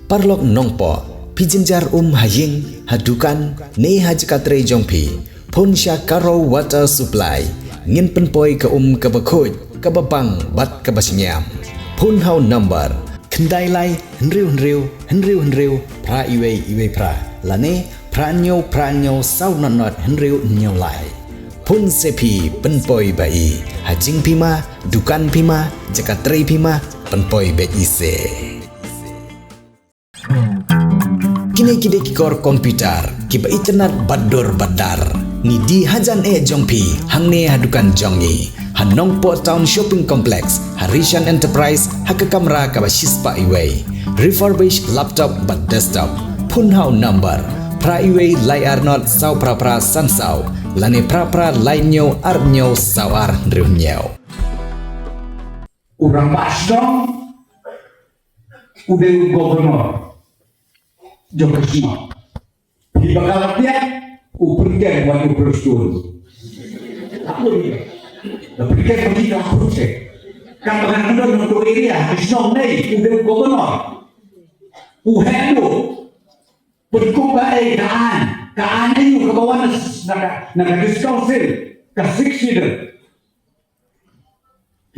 parlok nongpo pijenjar haying hadukan ne hajkatre jongpi ponsya karo water supply ngin penpoi ke kebekut kebabang bat kebasinyam pun hau number kendai lai henriu pra iwe pra lane pranyo sau not henriu nyau lai pun sepi penpoi bai hajing pima dukan pima jakatre pima penpoi bet ise kini kikor komputer kiba internet badar ni di hajan jongpi hangne hadukan jongi Hanongpo Town Shopping Complex, Harishan Enterprise, Hakakamra Kabashispa Iway, refurbished laptop but desktop, Punhau number, Pra Iway Lai Arnot Sau Prapra Sansau, Lane Prapra Lainyo Arnyo Sawar Nriunyo. Urang Basdong, udah gubernur, Joko Sima, di bakalapnya, upergen buat uperstun. Aku ni. Perché pergi ke Aceh, kan pengen untuk area, Islam ni, udah gubernur, uhendu, berkumpul kaan ni ke bawah nak diskon sel, ke seksider,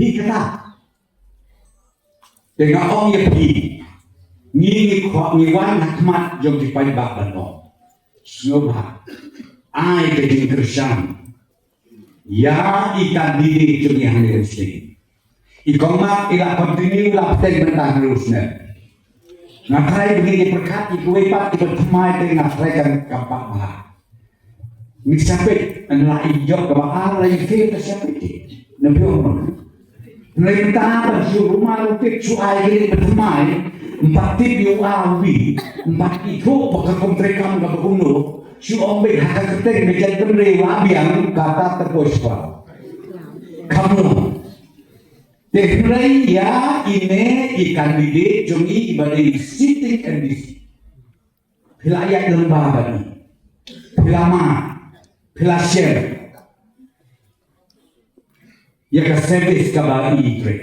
hi kata, dengan orang yang pergi, ni wan hikmat jom dipakai bapak no, semua, ai jadi kerjaan. Ya ikan diri cumi hanya rusli. Ikomak ila continue la peteng mentang rusna. Ngatai begini perkati kue pat bertemai dengan ngafrekan kampak bah. Misapit adalah ijok kebakar lagi kita siapit. Nabi Umar. Mereka bersuruh rumah rutik suai ini bertemai. 4 tip yu awi 4 itu bakal kontrekan ke berundur. Si ombe hak ketek meja temre wabiang kata terpospa. Kamu temre ya ini ikan dide jongi ibadai sitting and this. Pilayak lembah bani. Pilama, pilasyer. Ya ke service kabari tre.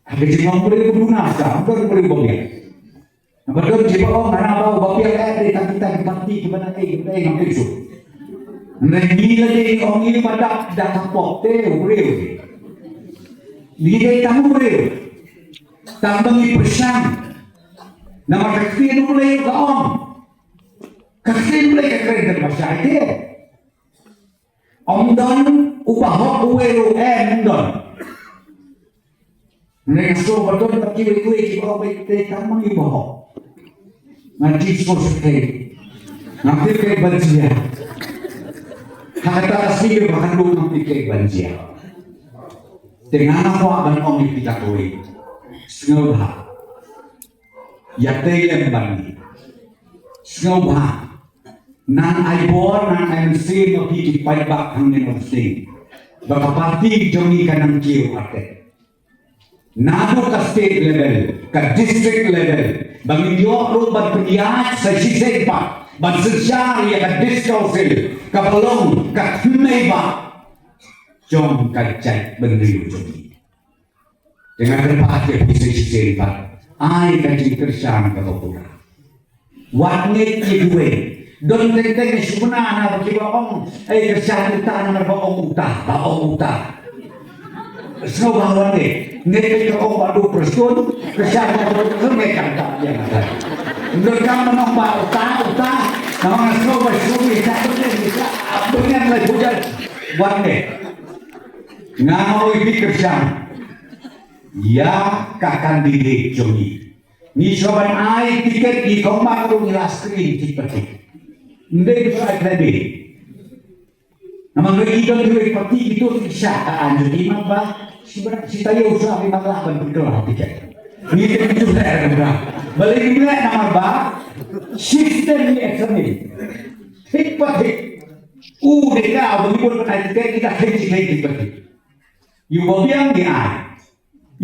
Habis jengong boleh berguna sah, boleh boleh. Betul jika orang mana bawa bapia ada kita dipati kepada kita yang itu. Nanti lagi orang ini pada dah kapok boleh. Dia tamu boleh. Tambangi pesan. Nama kaki boleh ke om. Kaki boleh ke kerja masyarakat. Om don ubah hok uwe don. Mereka semua betul tapi kita baik tambangi bahok. Nanti sekali, nanti kayak banjir. Kata asli bahkan belum nanti kayak banjir. Dengan apa dan om kita koi, semua ya yang bandi, semua nan aibor nan MC mau pergi pajak hangin mesti, bapak parti jongi kanang kiu ate. Nado ke state level, ke district level, bagi dia rubat pendiat sejak pak, bagi sejarah ya ke diskausil, ke pelong, ke meba, jom kacai beri ujung. Dengan berbagai bisnis pak, ai kaji kerjaan ke bawah. Warnet kidue, don tenteng sebenarnya bagi orang, kerjaan utah nama orang utah. Semua warnet. Nilai kau baru persun, kesalahan itu mereka tak yang ada. Mereka menambah utah, nama semua bersumi satu bisa dengan lebujan warnet. Ngau ini kerjaan, ya kakan diri jogi. Ni sobat air tiket di kompak tu ngilas screen tiket. Ndek bisa kredit. Nama kita duit peti itu bisa jadi apa? Si tayo usaha lima laban berdoa tiket. Ini itu dah. Balik juga nama bah sistem ini eksternal. Hikmat. Udah begitu tiket kita henti tiket. You bobiang di air.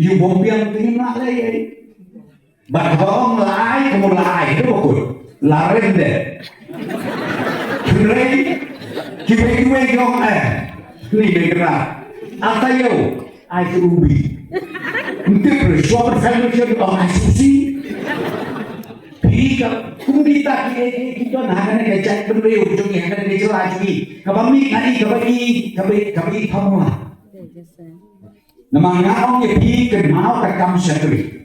You bobiang di mana lagi? Barang lain kamu lain itu betul. Laren deh. Kira kira yang ni bergerak. Atayo. Ai ubi. Untuk bersuara fellowship orang suci, bi ka kumita ki to na kan ke chat beri ujung ni kan ke celah cumi kabami ngai kabai thamwa nama ngaong ye bi ke mau ka kam syakri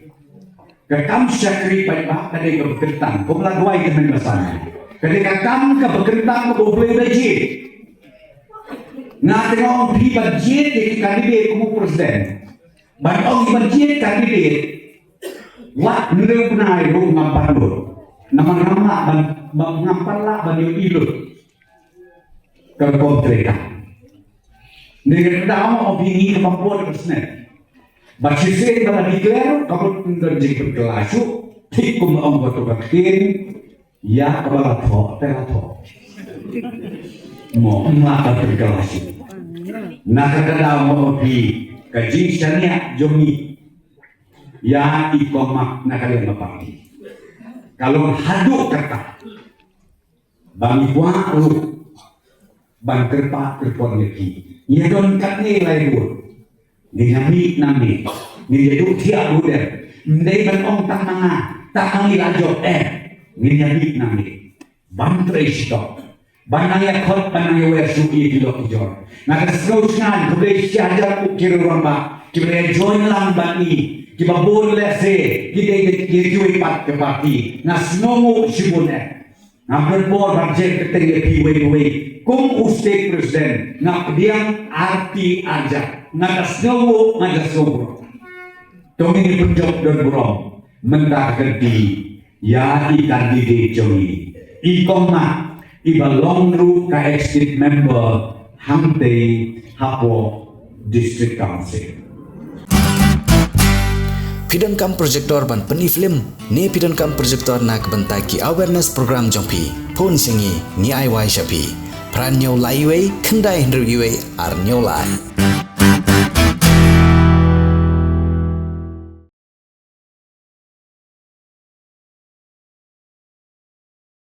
pai ba ka de ka berkentang ko la duai ke men basana ka de ka kam ka berkentang ko boleh beji na tengok bi budget ke kandidat kumu presiden ban ong budget kandidat wat nilai punai ru ngampar lu nama ban ngampar la ban ilu ke kontreka dengan dalam opini kemampuan presiden baca sih dalam declare kamu menjadi berkelasu tikum ong batu bakin ya kepala telato mau melakukan berkelasu nak kena mau opi kaji syariah jomi ya ikomak nak kalian bapakti kalau haduk kata bang kuah lu bang kerpa kerpon lagi ya don kat ni lain pun ni nami ni jadi tiap bulan ni ban ong tak ngi lajok ni nami bang tresto bang naya khot bang naya wersu kilo jor nak seluskan boleh siajar ukir ramba kita join lang bani kita boleh se kita jual pat ke parti na snow sibune na berbor budget ketengah piwe kum ustek presiden na diam arti aja na snow Tomini penjok dan burong mendak kerti ya ikan di jogi ikoma iba longru ka exit member hamte hapo district council Pidon kam projector ban peni film ne pidon kam projector nak bentaki awareness program jompi pon singi ni ai wai shapi pran nyau lai wei kendai hendru ar nyau lai